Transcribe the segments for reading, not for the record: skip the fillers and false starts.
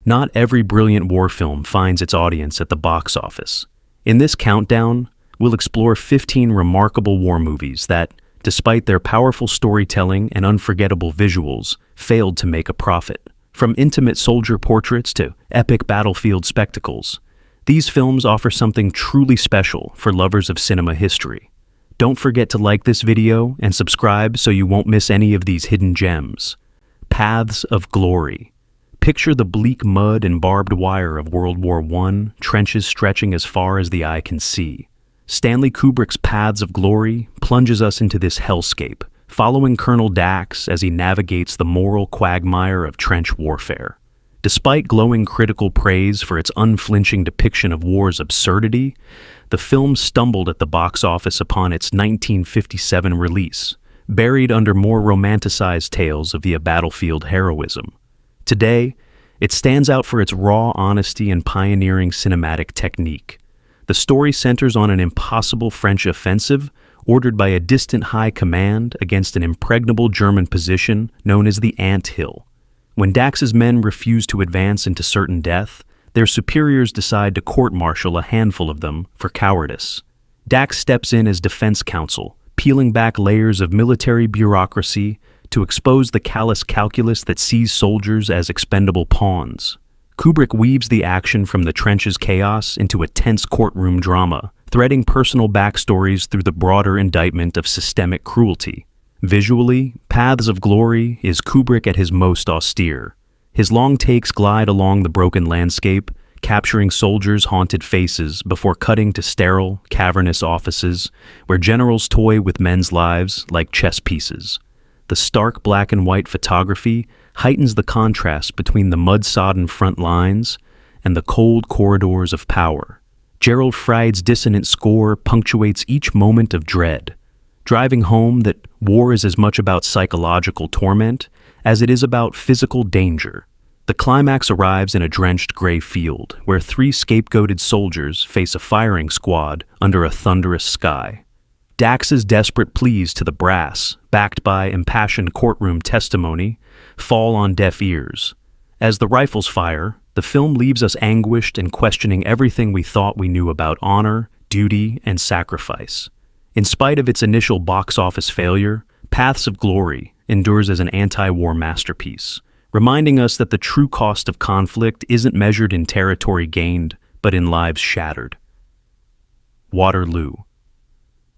Not every brilliant war film finds its audience at the box office. In this countdown, we'll explore 15 remarkable war movies that, despite their powerful storytelling and unforgettable visuals, failed to make a profit. From intimate soldier portraits to epic battlefield spectacles, these films offer something truly special for lovers of cinema history. Don't forget to like this video and subscribe so you won't miss any of these hidden gems. Paths of Glory. Picture the bleak mud and barbed wire of World War I, trenches stretching as far as the eye can see. Stanley Kubrick's Paths of Glory plunges us into this hellscape, following Colonel Dax as he navigates the moral quagmire of trench warfare. Despite glowing critical praise for its unflinching depiction of war's absurdity, the film stumbled at the box office upon its 1957 release, buried under more romanticized tales of the battlefield heroism. Today, it stands out for its raw honesty and pioneering cinematic technique. The story centers on an impossible French offensive ordered by a distant high command against an impregnable German position known as the Ant Hill. When Dax's men refuse to advance into certain death, their superiors decide to court-martial a handful of them for cowardice. Dax steps in as defense counsel, peeling back layers of military bureaucracy to expose the callous calculus that sees soldiers as expendable pawns. Kubrick weaves the action from the trenches' chaos into a tense courtroom drama, threading personal backstories through the broader indictment of systemic cruelty. Visually, Paths of Glory is Kubrick at his most austere. His long takes glide along the broken landscape, capturing soldiers' haunted faces before cutting to sterile, cavernous offices where generals toy with men's lives like chess pieces. The stark black and white photography heightens the contrast between the mud-sodden front lines and the cold corridors of power. Gerald Fried's dissonant score punctuates each moment of dread, driving home that war is as much about psychological torment as it is about physical danger. The climax arrives in a drenched gray field where three scapegoated soldiers face a firing squad under a thunderous sky. Dax's desperate pleas to the brass, backed by impassioned courtroom testimony, fall on deaf ears. As the rifles fire, the film leaves us anguished and questioning everything we thought we knew about honor, duty, and sacrifice. In spite of its initial box office failure, Paths of Glory endures as an anti-war masterpiece, reminding us that the true cost of conflict isn't measured in territory gained, but in lives shattered. Waterloo.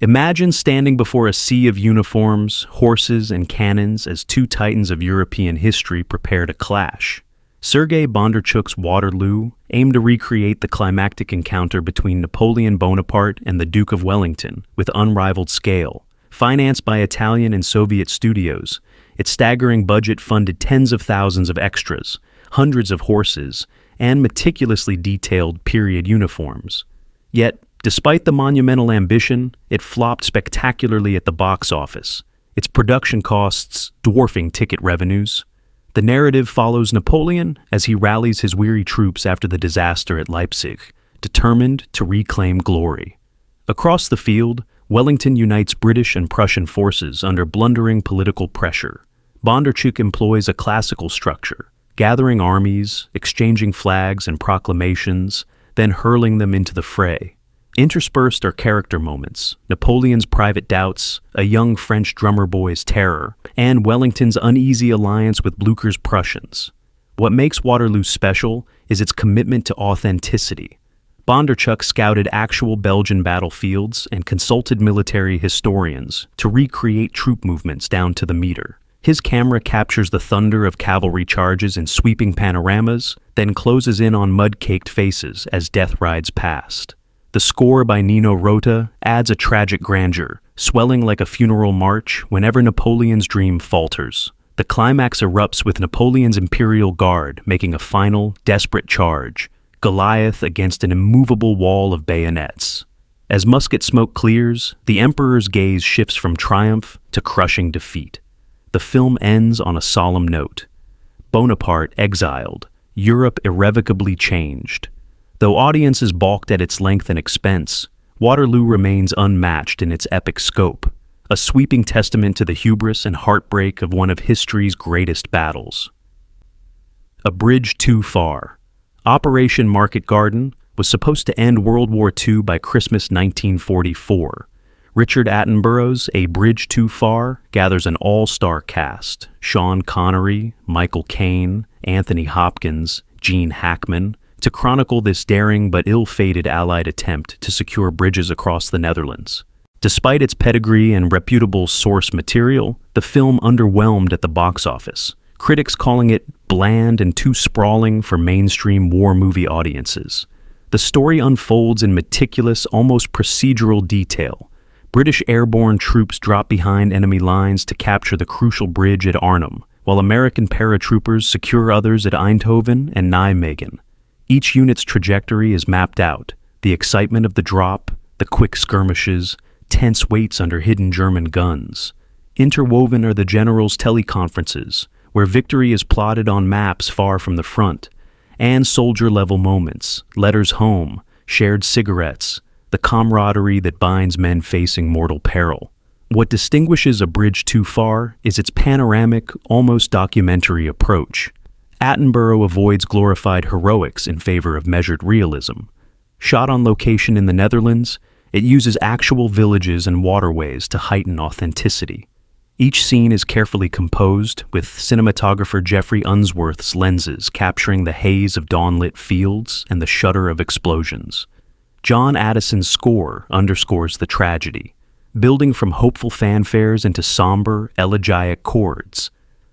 Imagine standing before a sea of uniforms, horses, and cannons as two titans of European history prepare to clash. Sergei Bondarchuk's Waterloo aimed to recreate the climactic encounter between Napoleon Bonaparte and the Duke of Wellington with unrivaled scale. Financed by Italian and Soviet studios, its staggering budget funded tens of thousands of extras, hundreds of horses, and meticulously detailed period uniforms. Yet, despite the monumental ambition, it flopped spectacularly at the box office, its production costs dwarfing ticket revenues. The narrative follows Napoleon as he rallies his weary troops after the disaster at Leipzig, determined to reclaim glory. Across the field, Wellington unites British and Prussian forces under blundering political pressure. Bondarchuk employs a classical structure, gathering armies, exchanging flags and proclamations, then hurling them into the fray. Interspersed are character moments, Napoleon's private doubts, a young French drummer boy's terror, and Wellington's uneasy alliance with Blücher's Prussians. What makes Waterloo special is its commitment to authenticity. Bondarchuk scouted actual Belgian battlefields and consulted military historians to recreate troop movements down to the meter. His camera captures the thunder of cavalry charges in sweeping panoramas, then closes in on mud-caked faces as death rides past. The score by Nino Rota adds a tragic grandeur, swelling like a funeral march whenever Napoleon's dream falters. The climax erupts with Napoleon's Imperial Guard making a final, desperate charge, Goliath against an immovable wall of bayonets. As musket smoke clears, the Emperor's gaze shifts from triumph to crushing defeat. The film ends on a solemn note. Bonaparte exiled, Europe irrevocably changed. Though audiences balked at its length and expense, Waterloo remains unmatched in its epic scope, a sweeping testament to the hubris and heartbreak of one of history's greatest battles. A Bridge Too Far. Operation Market Garden was supposed to end World War II by Christmas 1944. Richard Attenborough's A Bridge Too Far gathers an all-star cast: Sean Connery, Michael Caine, Anthony Hopkins, Gene Hackman, to chronicle this daring but ill-fated Allied attempt to secure bridges across the Netherlands. Despite its pedigree and reputable source material, the film underwhelmed at the box office, critics calling it bland and too sprawling for mainstream war movie audiences. The story unfolds in meticulous, almost procedural detail. British airborne troops drop behind enemy lines to capture the crucial bridge at Arnhem, while American paratroopers secure others at Eindhoven and Nijmegen. Each unit's trajectory is mapped out: the excitement of the drop, the quick skirmishes, tense waits under hidden German guns. Interwoven are the generals' teleconferences, where victory is plotted on maps far from the front, and soldier-level moments, letters home, shared cigarettes, the camaraderie that binds men facing mortal peril. What distinguishes A Bridge Too Far is its panoramic, almost documentary approach. Attenborough avoids glorified heroics in favor of measured realism. Shot on location in the Netherlands, it uses actual villages and waterways to heighten authenticity. Each scene is carefully composed, with cinematographer Jeffrey Unsworth's lenses capturing the haze of dawn-lit fields and the shudder of explosions. John Addison's score underscores the tragedy, building from hopeful fanfares into somber, elegiac chords.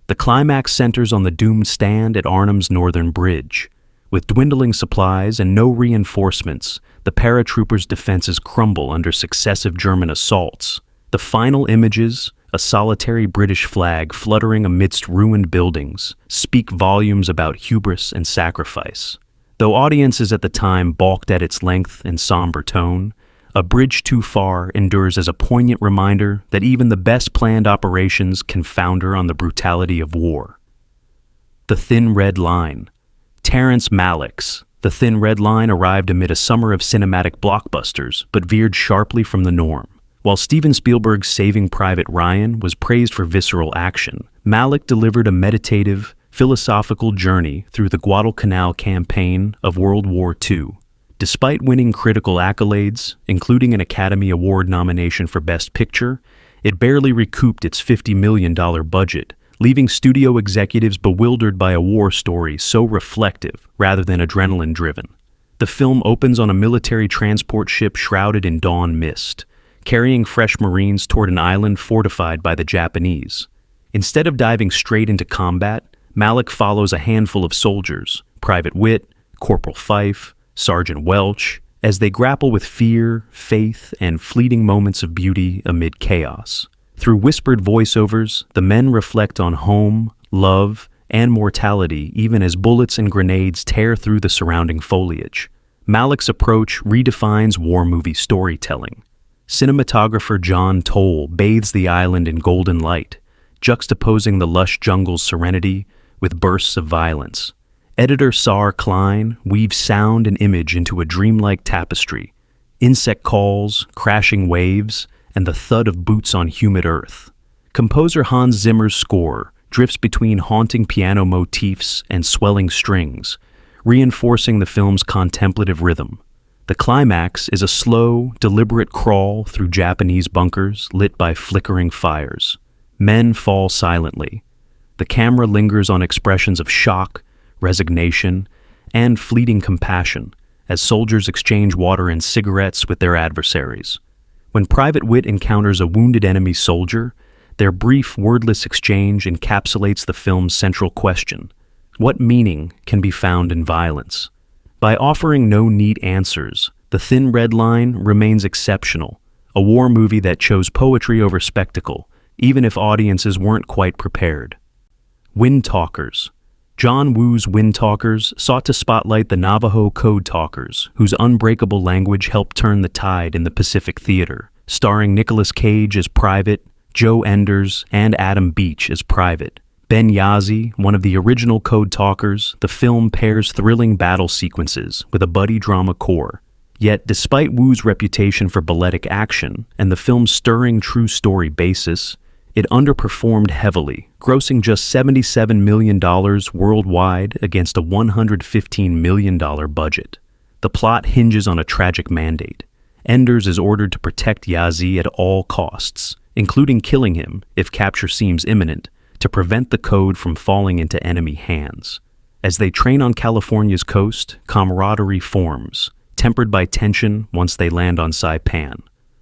The climax centers on the doomed stand at Arnhem's northern bridge. With dwindling supplies and no reinforcements, the paratroopers' defenses crumble under successive German assaults. The final images, a solitary British flag fluttering amidst ruined buildings, speak volumes about hubris and sacrifice. Though audiences at the time balked at its length and somber tone, A Bridge Too Far endures as a poignant reminder that even the best planned operations can founder on the brutality of war. The Thin Red Line. Terrence Malick's The Thin Red Line arrived amid a summer of cinematic blockbusters, but veered sharply from the norm. While Steven Spielberg's Saving Private Ryan was praised for visceral action, Malick delivered a meditative, philosophical journey through the Guadalcanal campaign of World War II. Despite winning critical accolades, including an Academy Award nomination for Best Picture, it barely recouped its $50 million budget, leaving studio executives bewildered by a war story so reflective rather than adrenaline-driven. The film opens on a military transport ship shrouded in dawn mist, carrying fresh Marines toward an island fortified by the Japanese. Instead of diving straight into combat, Malick follows a handful of soldiers, Private Witt, Corporal Fife, Sergeant Welch, as they grapple with fear, faith, and fleeting moments of beauty amid chaos. Through whispered voiceovers, the men reflect on home, love, and mortality even as bullets and grenades tear through the surrounding foliage. Malick's approach redefines war movie storytelling. Cinematographer John Toll bathes the island in golden light, juxtaposing the lush jungle's serenity with bursts of violence. Editor Saar Klein weaves sound and image into a dreamlike tapestry: insect calls, crashing waves, and the thud of boots on humid earth. Composer Hans Zimmer's score drifts between haunting piano motifs and swelling strings, reinforcing the film's contemplative rhythm. The climax is a slow, deliberate crawl through Japanese bunkers lit by flickering fires. Men fall silently. The camera lingers on expressions of shock, resignation, and fleeting compassion as soldiers exchange water and cigarettes with their adversaries. When Private Witt encounters a wounded enemy soldier, their brief, wordless exchange encapsulates the film's central question: what meaning can be found in violence? By offering no neat answers, The Thin Red Line remains exceptional, a war movie that chose poetry over spectacle, even if audiences weren't quite prepared. Windtalkers. John Woo's Windtalkers sought to spotlight the Navajo code talkers, whose unbreakable language helped turn the tide in the Pacific Theater. Starring Nicolas Cage as Private, Joe Enders, and Adam Beach as Private. Ben Yazzie, one of the original code talkers, the film pairs thrilling battle sequences with a buddy drama core. Yet, despite Woo's reputation for balletic action and the film's stirring true story basis, it underperformed heavily, grossing just $77 million worldwide against a $115 million budget. The plot hinges on a tragic mandate. Enders is ordered to protect Yazzie at all costs, including killing him if capture seems imminent, to prevent the code from falling into enemy hands. As they train on California's coast, camaraderie forms, tempered by tension once they land on Saipan.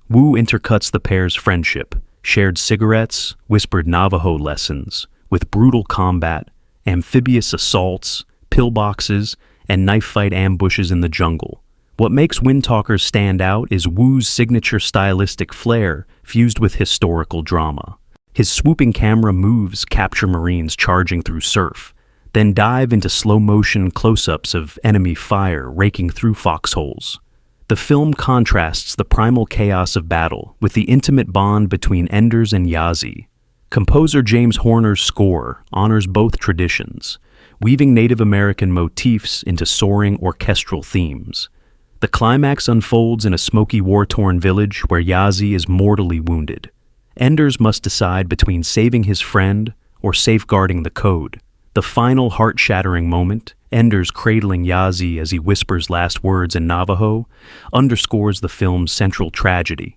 Wu intercuts the pair's friendship, shared cigarettes, whispered Navajo lessons, with brutal combat, amphibious assaults, pillboxes, and knife-fight ambushes in the jungle. What makes Windalkers stand out is Wu's signature stylistic flair fused with historical drama. His swooping camera moves capture Marines charging through surf, then dive into slow-motion close-ups of enemy fire raking through foxholes. The film contrasts the primal chaos of battle with the intimate bond between Enders and Yazzie. Composer James Horner's score honors both traditions, weaving Native American motifs into soaring orchestral themes. The climax unfolds in a smoky, war-torn village where Yazzie is mortally wounded. Enders must decide between saving his friend or safeguarding the code. The final heart-shattering moment, Enders cradling Yazzie as he whispers last words in Navajo, underscores the film's central tragedy,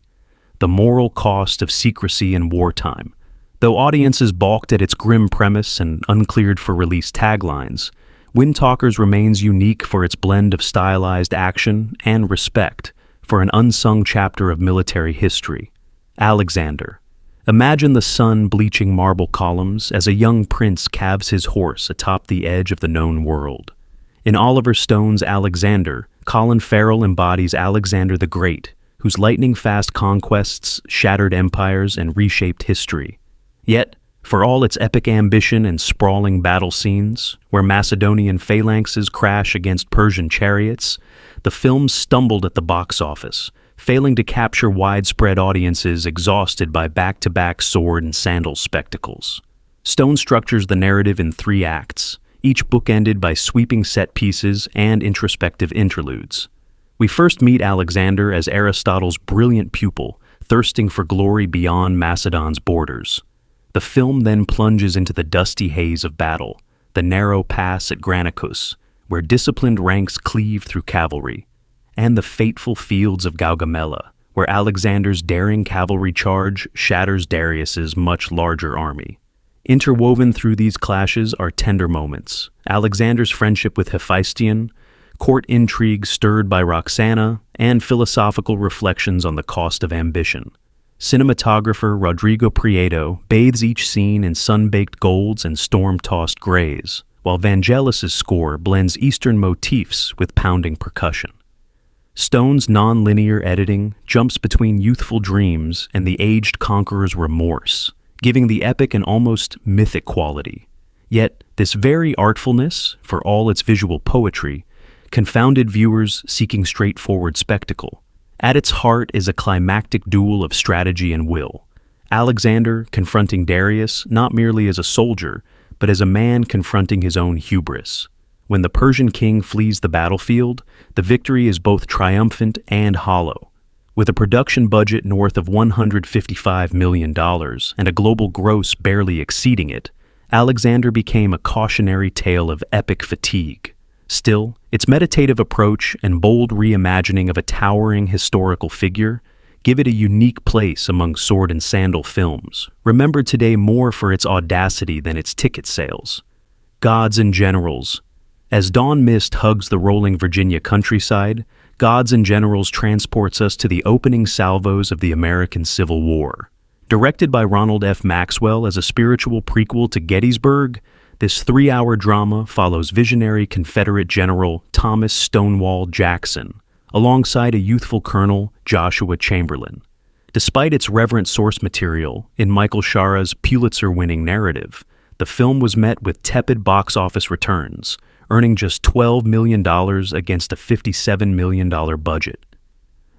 the moral cost of secrecy in wartime. Though audiences balked at its grim premise and uncleared for release taglines, Windalkers remains unique for its blend of stylized action and respect for an unsung chapter of military history. Alexander. Imagine the sun bleaching marble columns as a young prince calves his horse atop the edge of the known world. In Oliver Stone's Alexander, Colin Farrell embodies Alexander the Great, whose lightning-fast conquests shattered empires and reshaped history. Yet, for all its epic ambition and sprawling battle scenes, where Macedonian phalanxes crash against Persian chariots, the film stumbled at the box office, failing to capture widespread audiences exhausted by back-to-back sword and sandal spectacles. Stone structures the narrative in 3 acts, each bookended by sweeping set pieces and introspective interludes. We first meet Alexander as Aristotle's brilliant pupil, thirsting for glory beyond Macedon's borders. The film then plunges into the dusty haze of battle, the narrow pass at Granicus, where disciplined ranks cleave through cavalry, and the fateful fields of Gaugamela, where Alexander's daring cavalry charge shatters Darius's much larger army. Interwoven through these clashes are tender moments: Alexander's friendship with Hephaestion, court intrigue stirred by Roxana, and philosophical reflections on the cost of ambition. Cinematographer Rodrigo Prieto bathes each scene in sun-baked golds and storm-tossed grays, while Vangelis's score blends Eastern motifs with pounding percussion. Stone's non-linear editing jumps between youthful dreams and the aged conqueror's remorse, giving the epic an almost mythic quality. Yet, this very artfulness, for all its visual poetry, confounded viewers seeking straightforward spectacle. At its heart is a climactic duel of strategy and will. Alexander confronting Darius not merely as a soldier, but as a man confronting his own hubris. When the Persian king flees the battlefield, the victory is both triumphant and hollow. With a production budget north of $155 million and a global gross barely exceeding it, Alexander became a cautionary tale of epic fatigue. Still, its meditative approach and bold reimagining of a towering historical figure give it a unique place among sword and sandal films, remembered today more for its audacity than its ticket sales. Gods and Generals. As dawn mist hugs the rolling Virginia countryside, Gods and Generals transports us to the opening salvos of the American Civil War. Directed by Ronald F. Maxwell as a spiritual prequel to Gettysburg, this 3-hour drama follows visionary Confederate General Thomas Stonewall Jackson, alongside a youthful Colonel Joshua Chamberlain. Despite its reverent source material in Michael Shara's Pulitzer-winning narrative, the film was met with tepid box office returns, earning just $12 million against a $57 million budget.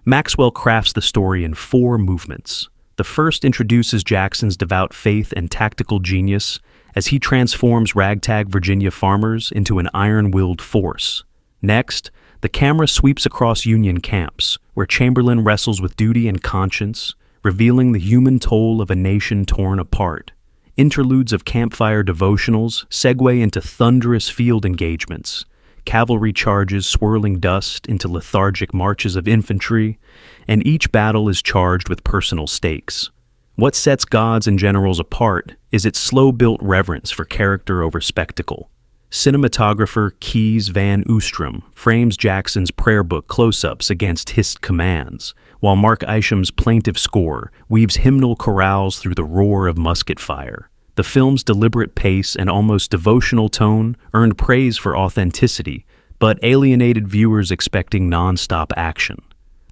Maxwell crafts the story in 4 movements. The first introduces Jackson's devout faith and tactical genius as he transforms ragtag Virginia farmers into an iron-willed force. Next, the camera sweeps across Union camps, where Chamberlain wrestles with duty and conscience, revealing the human toll of a nation torn apart. Interludes of campfire devotionals segue into thunderous field engagements, cavalry charges swirling dust into lethargic marches of infantry, and each battle is charged with personal stakes. What sets gods and generals apart is its slow-built reverence for character over spectacle. Cinematographer Kees van Oostrom frames Jackson's prayer book close-ups against hissed commands, while Mark Isham's plaintive score weaves hymnal chorales through the roar of musket fire. The film's deliberate pace and almost devotional tone earned praise for authenticity, but alienated viewers expecting non-stop action.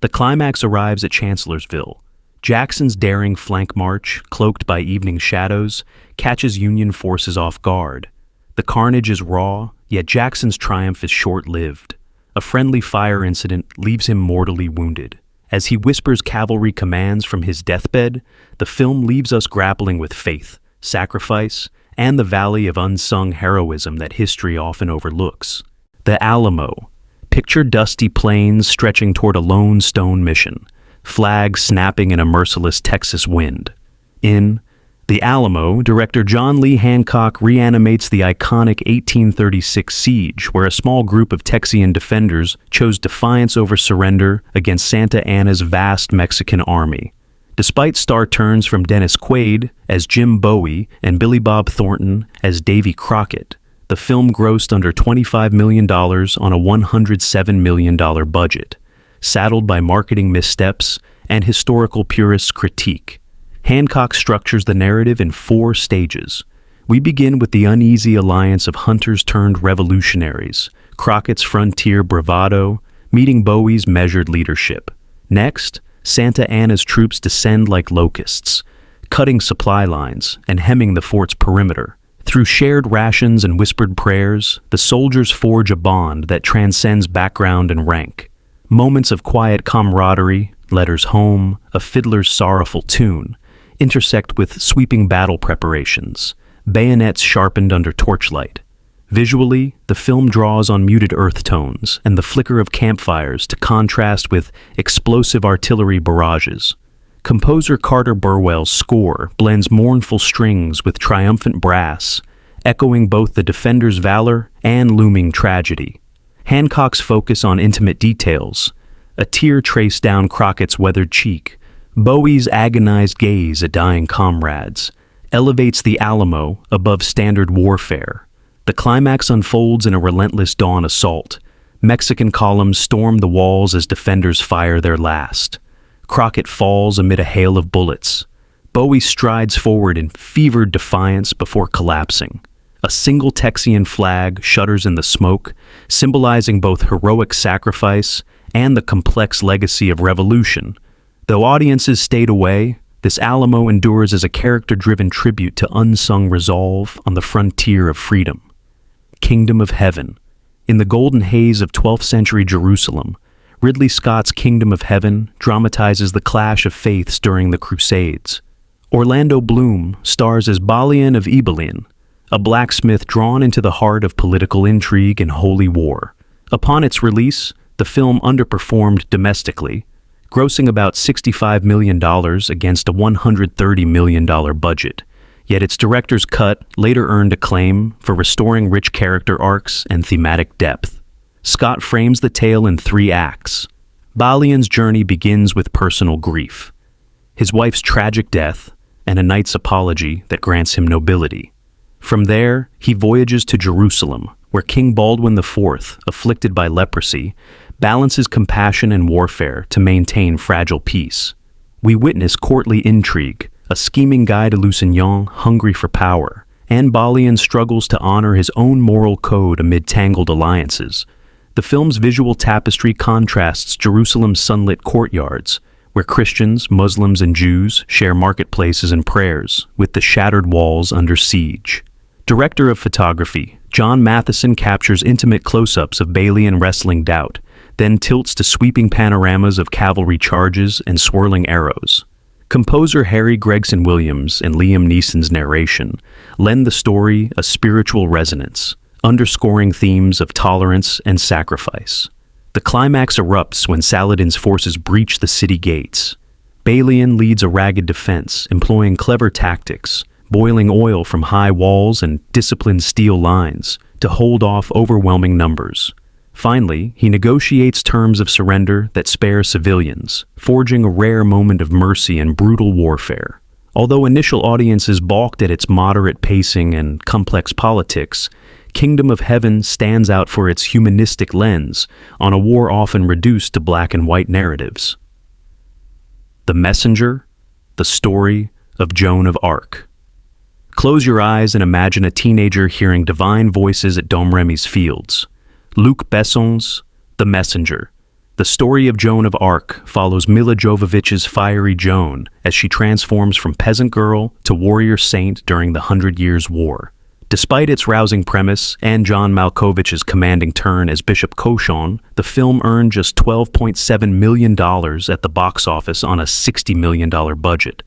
The climax arrives at Chancellorsville. Jackson's daring flank march, cloaked by evening shadows, catches Union forces off guard. The carnage is raw, yet Jackson's triumph is short-lived. A friendly fire incident leaves him mortally wounded. As he whispers cavalry commands from his deathbed, the film leaves us grappling with faith, sacrifice, and the valley of unsung heroism that history often overlooks. The Alamo. Picture dusty plains stretching toward a lone stone mission, flags snapping in a merciless Texas wind. In The Alamo, director John Lee Hancock reanimates the iconic 1836 siege, where a small group of Texian defenders chose defiance over surrender against Santa Anna's vast Mexican army. Despite star turns from Dennis Quaid as Jim Bowie and Billy Bob Thornton as Davy Crockett, the film grossed under $25 million on a $107 million budget, saddled by marketing missteps and historical purists' critique. Hancock structures the narrative in 4 stages. We begin with the uneasy alliance of hunters turned revolutionaries, Crockett's frontier bravado, meeting Bowie's measured leadership. Next, Santa Anna's troops descend like locusts, cutting supply lines and hemming the fort's perimeter. Through shared rations and whispered prayers, the soldiers forge a bond that transcends background and rank. Moments of quiet camaraderie, letters home, a fiddler's sorrowful tune, intersect with sweeping battle preparations, bayonets sharpened under torchlight. Visually, the film draws on muted earth tones and the flicker of campfires to contrast with explosive artillery barrages. Composer Carter Burwell's score blends mournful strings with triumphant brass, echoing both the defenders' valor and looming tragedy. Hancock's focus on intimate details, a tear traced down Crockett's weathered cheek, Bowie's agonized gaze at dying comrades, elevates the Alamo above standard warfare. The climax unfolds in a relentless dawn assault. Mexican columns storm the walls as defenders fire their last. Crockett falls amid a hail of bullets. Bowie strides forward in fevered defiance before collapsing. A single Texian flag shudders in the smoke, symbolizing both heroic sacrifice and the complex legacy of revolution. Though audiences stayed away, this Alamo endures as a character-driven tribute to unsung resolve on the frontier of freedom. Kingdom of Heaven. In the golden haze of 12th century Jerusalem, Ridley Scott's Kingdom of Heaven dramatizes the clash of faiths during the Crusades. Orlando Bloom stars as Balian of Ibelin, a blacksmith drawn into the heart of political intrigue and holy war. Upon its release, the film underperformed domestically, grossing about $65 million against a $130 million budget. Yet its director's cut later earned acclaim for restoring rich character arcs and thematic depth. Scott frames the tale in 3 acts. Balian's journey begins with personal grief, his wife's tragic death, and a knight's apology that grants him nobility. From there, he voyages to Jerusalem, where King Baldwin IV, afflicted by leprosy, balances compassion and warfare to maintain fragile peace. We witness courtly intrigue, a scheming Guy de Lusignan hungry for power, and Balian struggles to honor his own moral code amid tangled alliances. The film's visual tapestry contrasts Jerusalem's sunlit courtyards, where Christians, Muslims, and Jews share marketplaces and prayers, with the shattered walls under siege. Director of photography, John Matheson captures intimate close-ups of Balian wrestling doubt, then tilts to sweeping panoramas of cavalry charges and swirling arrows. Composer Harry Gregson Williams and Liam Neeson's narration lend the story a spiritual resonance, underscoring themes of tolerance and sacrifice. The climax erupts when Saladin's forces breach the city gates. Balian leads a ragged defense, employing clever tactics, boiling oil from high walls and disciplined steel lines to hold off overwhelming numbers. Finally, he negotiates terms of surrender that spare civilians, forging a rare moment of mercy in brutal warfare. Although initial audiences balked at its moderate pacing and complex politics, Kingdom of Heaven stands out for its humanistic lens on a war often reduced to black and white narratives. The Messenger, the story of Joan of Arc. Close your eyes and imagine a teenager hearing divine voices at Domremy's fields. Luc Besson's The Messenger. The story of Joan of Arc follows Milla Jovovich's fiery Joan as she transforms from peasant girl to warrior saint during the 100 Years' War. Despite its rousing premise and John Malkovich's commanding turn as Bishop Cochon, the film earned just $12.7 million at the box office on a $60 million budget,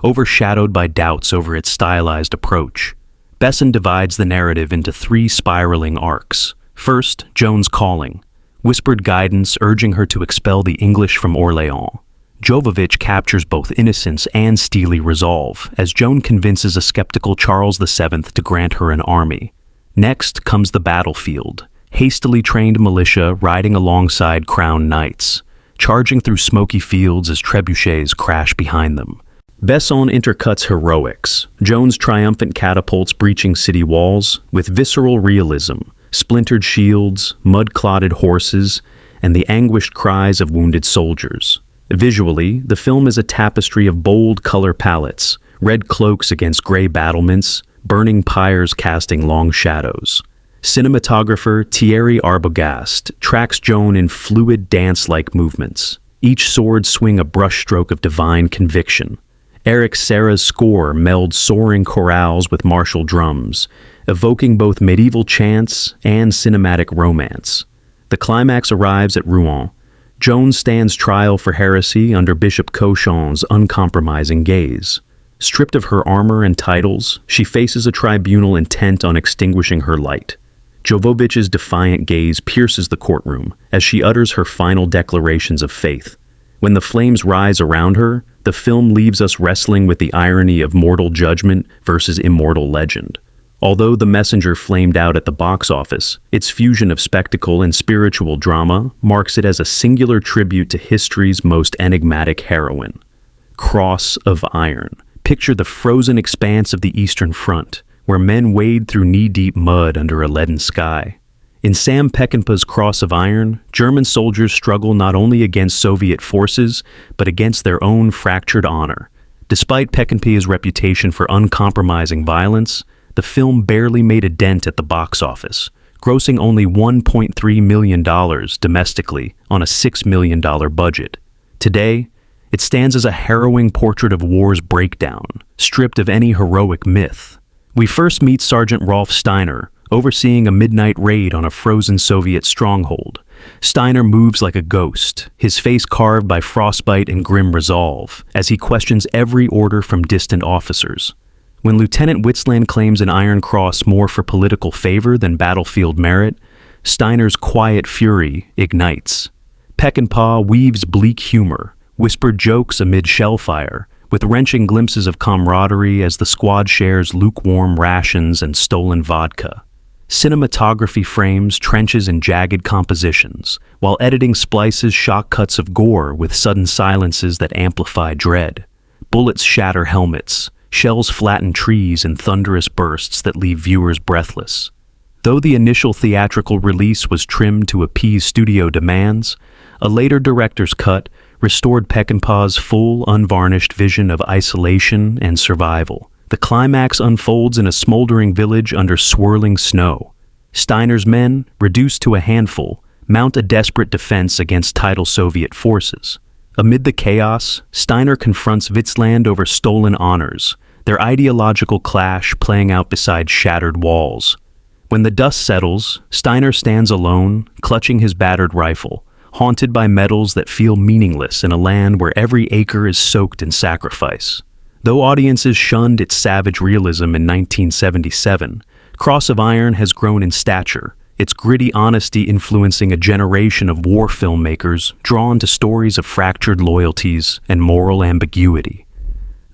overshadowed by doubts over its stylized approach. Besson divides the narrative into 3 spiraling arcs. First, Joan's calling, whispered guidance urging her to expel the English from Orléans. Jovovich captures both innocence and steely resolve, as Joan convinces a skeptical Charles VII to grant her an army. Next comes the battlefield, hastily trained militia riding alongside crowned knights, charging through smoky fields as trebuchets crash behind them. Besson intercuts heroics, Joan's triumphant catapults breaching city walls, with visceral realism, splintered shields, mud-clotted horses, and the anguished cries of wounded soldiers. Visually, the film is a tapestry of bold color palettes, red cloaks against gray battlements, burning pyres casting long shadows. Cinematographer Thierry Arbogast tracks Joan in fluid dance-like movements, each sword swing a brushstroke of divine conviction. Eric Serra's score melds soaring chorales with martial drums, evoking both medieval chants and cinematic romance. The climax arrives at Rouen. Joan stands trial for heresy under Bishop Cochon's uncompromising gaze. Stripped of her armor and titles, she faces a tribunal intent on extinguishing her light. Jovovich's defiant gaze pierces the courtroom as she utters her final declarations of faith. When the flames rise around her, the film leaves us wrestling with the irony of mortal judgment versus immortal legend. Although The Messenger flamed out at the box office, its fusion of spectacle and spiritual drama marks it as a singular tribute to history's most enigmatic heroine. Cross of Iron. Picture the frozen expanse of the Eastern Front, where men wade through knee-deep mud under a leaden sky. In Sam Peckinpah's Cross of Iron, German soldiers struggle not only against Soviet forces, but against their own fractured honor. Despite Peckinpah's reputation for uncompromising violence, the film barely made a dent at the box office, grossing only $1.3 million domestically on a $6 million budget. Today, it stands as a harrowing portrait of war's breakdown, stripped of any heroic myth. We first meet Sergeant Rolf Steiner, overseeing a midnight raid on a frozen Soviet stronghold. Steiner moves like a ghost, his face carved by frostbite and grim resolve, as he questions every order from distant officers. When Lieutenant Witzland claims an Iron Cross more for political favor than battlefield merit, Steiner's quiet fury ignites. Peckinpah weaves bleak humor, whispered jokes amid shellfire, with wrenching glimpses of camaraderie as the squad shares lukewarm rations and stolen vodka. Cinematography frames trenches and jagged compositions, while editing splices shock cuts of gore with sudden silences that amplify dread. Bullets shatter helmets, shells flatten trees in thunderous bursts that leave viewers breathless. Though the initial theatrical release was trimmed to appease studio demands, a later director's cut restored Peckinpah's full, unvarnished vision of isolation and survival. The climax unfolds in a smoldering village under swirling snow. Steiner's men, reduced to a handful, mount a desperate defense against tidal Soviet forces. Amid the chaos, Steiner confronts Witzland over stolen honors, their ideological clash playing out beside shattered walls. When the dust settles, Steiner stands alone, clutching his battered rifle, haunted by medals that feel meaningless in a land where every acre is soaked in sacrifice. Though audiences shunned its savage realism in 1977, Cross of Iron has grown in stature, its gritty honesty influencing a generation of war filmmakers drawn to stories of fractured loyalties and moral ambiguity.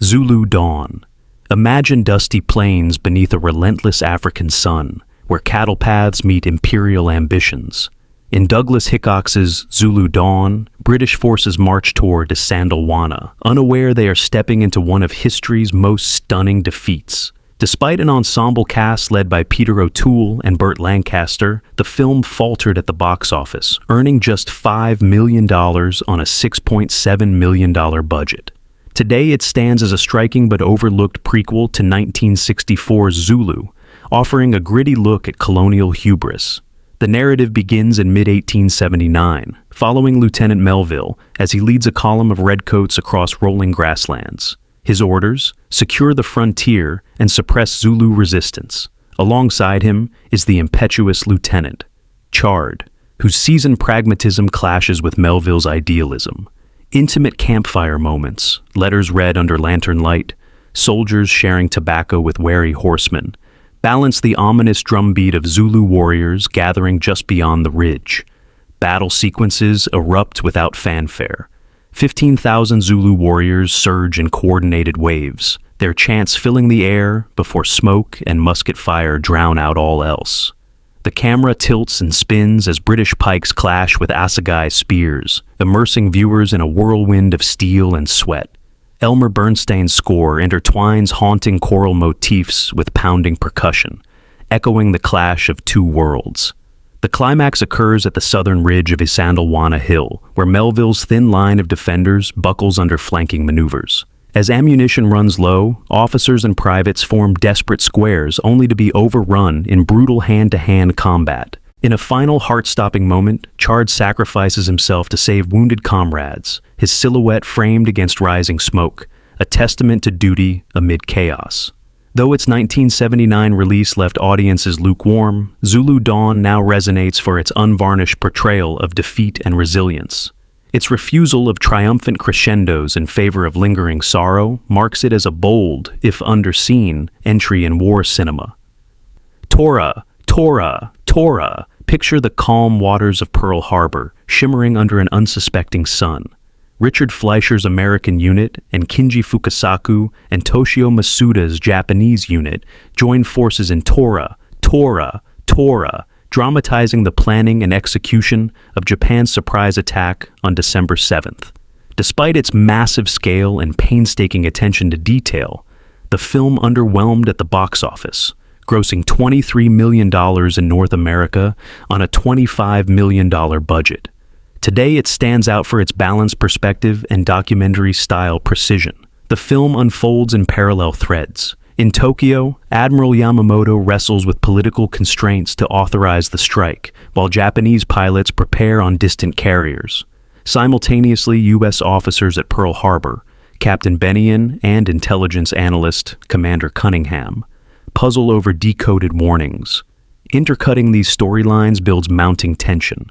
Zulu Dawn. Imagine dusty plains beneath a relentless African sun, where cattle paths meet imperial ambitions. In Douglas Hickox's Zulu Dawn, British forces march toward Sandalwana, unaware they are stepping into one of history's most stunning defeats. Despite an ensemble cast led by Peter O'Toole and Burt Lancaster, the film faltered at the box office, earning just $5 million on a $6.7 million budget. Today it stands as a striking but overlooked prequel to 1964's Zulu, offering a gritty look at colonial hubris. The narrative begins in mid-1879, following Lieutenant Melville as he leads a column of redcoats across rolling grasslands. His orders: secure the frontier and suppress Zulu resistance. Alongside him is the impetuous lieutenant, Chard, whose seasoned pragmatism clashes with Melville's idealism. Intimate campfire moments, letters read under lantern light, soldiers sharing tobacco with wary horsemen, balance the ominous drumbeat of Zulu warriors gathering just beyond the ridge. Battle sequences erupt without fanfare. 15,000 Zulu warriors surge in coordinated waves, their chants filling the air before smoke and musket fire drown out all else. The camera tilts and spins as British pikes clash with assegai spears, immersing viewers in a whirlwind of steel and sweat. Elmer Bernstein's score intertwines haunting choral motifs with pounding percussion, echoing the clash of two worlds. The climax occurs at the southern ridge of Isandlwana Hill, where Melville's thin line of defenders buckles under flanking maneuvers. As ammunition runs low, officers and privates form desperate squares only to be overrun in brutal hand-to-hand combat. In a final heart-stopping moment, Chard sacrifices himself to save wounded comrades, his silhouette framed against rising smoke, a testament to duty amid chaos. Though its 1979 release left audiences lukewarm, Zulu Dawn now resonates for its unvarnished portrayal of defeat and resilience. Its refusal of triumphant crescendos in favor of lingering sorrow marks it as a bold, if underseen, entry in war cinema. Torah, Torah, Torah. Picture the calm waters of Pearl Harbor, shimmering under an unsuspecting sun. Richard Fleischer's American unit and Kinji Fukasaku and Toshio Masuda's Japanese unit join forces in Torah, Torah, Torah, dramatizing the planning and execution of Japan's surprise attack on December 7th. Despite its massive scale and painstaking attention to detail, the film underwhelmed at the box office, grossing $23 million in North America on a $25 million budget. Today it stands out for its balanced perspective and documentary-style precision. The film unfolds in parallel threads. In Tokyo, Admiral Yamamoto wrestles with political constraints to authorize the strike, while Japanese pilots prepare on distant carriers. Simultaneously, U.S. officers at Pearl Harbor, Captain Benion and intelligence analyst Commander Cunningham, puzzle over decoded warnings. Intercutting these storylines builds mounting tension,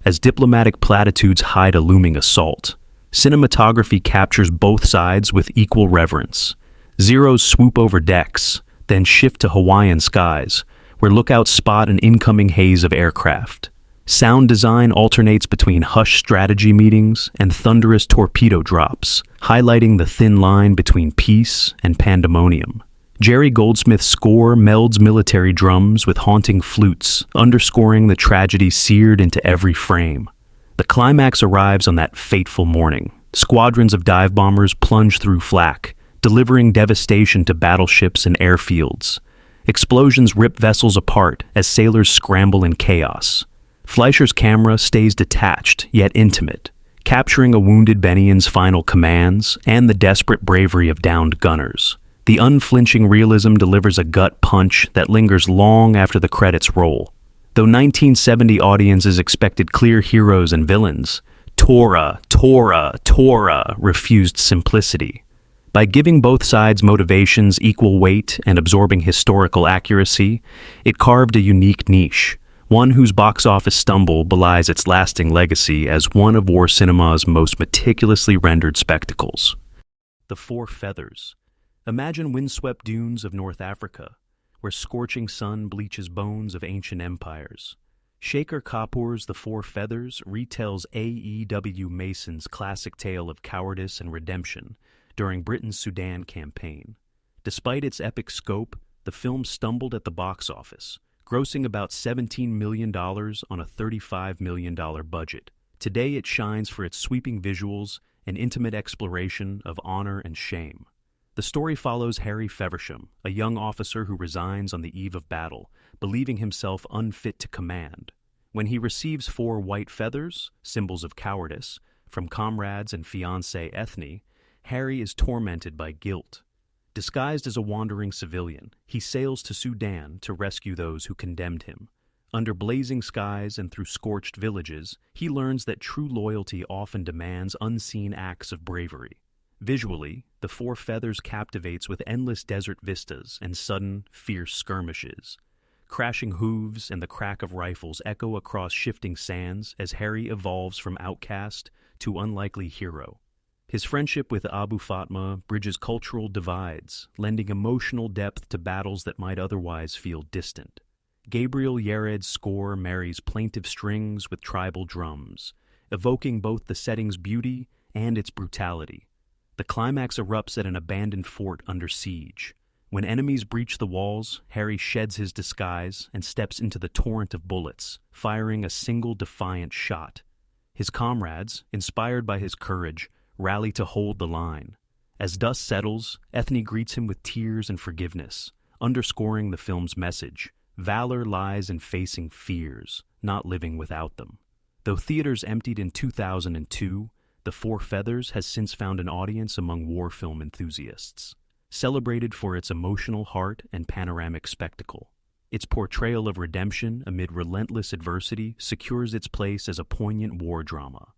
as diplomatic platitudes hide a looming assault. Cinematography captures both sides with equal reverence. Zeros swoop over decks, then shift to Hawaiian skies, where lookouts spot an incoming haze of aircraft. Sound design alternates between hushed strategy meetings and thunderous torpedo drops, highlighting the thin line between peace and pandemonium. Jerry Goldsmith's score melds military drums with haunting flutes, underscoring the tragedy seared into every frame. The climax arrives on that fateful morning. Squadrons of dive bombers plunge through flak, delivering devastation to battleships and airfields. Explosions rip vessels apart as sailors scramble in chaos. Fleischer's camera stays detached yet intimate, capturing a wounded Benion's final commands and the desperate bravery of downed gunners. The unflinching realism delivers a gut punch that lingers long after the credits roll. Though 1970 audiences expected clear heroes and villains, Torah, Torah, Torah refused simplicity. By giving both sides' motivations equal weight and absorbing historical accuracy, it carved a unique niche, one whose box office stumble belies its lasting legacy as one of war cinema's most meticulously rendered spectacles. The Four Feathers. Imagine windswept dunes of North Africa, where scorching sun bleaches bones of ancient empires. Shaker Kapoor's The Four Feathers retells A.E.W. Mason's classic tale of cowardice and redemption during Britain's Sudan campaign. Despite its epic scope, the film stumbled at the box office, grossing about $17 million on a $35 million budget. Today it shines for its sweeping visuals and intimate exploration of honor and shame. The story follows Harry Feversham, a young officer who resigns on the eve of battle, believing himself unfit to command. When he receives 4 white feathers, symbols of cowardice, from comrades and fiancée Ethne, Harry is tormented by guilt. Disguised as a wandering civilian, he sails to Sudan to rescue those who condemned him. Under blazing skies and through scorched villages, he learns that true loyalty often demands unseen acts of bravery. Visually, The Four Feathers captivates with endless desert vistas and sudden, fierce skirmishes. Crashing hooves and the crack of rifles echo across shifting sands as Harry evolves from outcast to unlikely hero. His friendship with Abu Fatma bridges cultural divides, lending emotional depth to battles that might otherwise feel distant. Gabriel Yared's score marries plaintive strings with tribal drums, evoking both the setting's beauty and its brutality. The climax erupts at an abandoned fort under siege. When enemies breach the walls, Harry sheds his disguise and steps into the torrent of bullets, firing a single defiant shot. His comrades, inspired by his courage, rally to hold the line. As dust settles, Ethne greets him with tears and forgiveness, underscoring the film's message. Valor lies in facing fears, not living without them. Though theaters emptied in 2002, The Four Feathers has since found an audience among war film enthusiasts. Celebrated for its emotional heart and panoramic spectacle, its portrayal of redemption amid relentless adversity secures its place as a poignant war drama.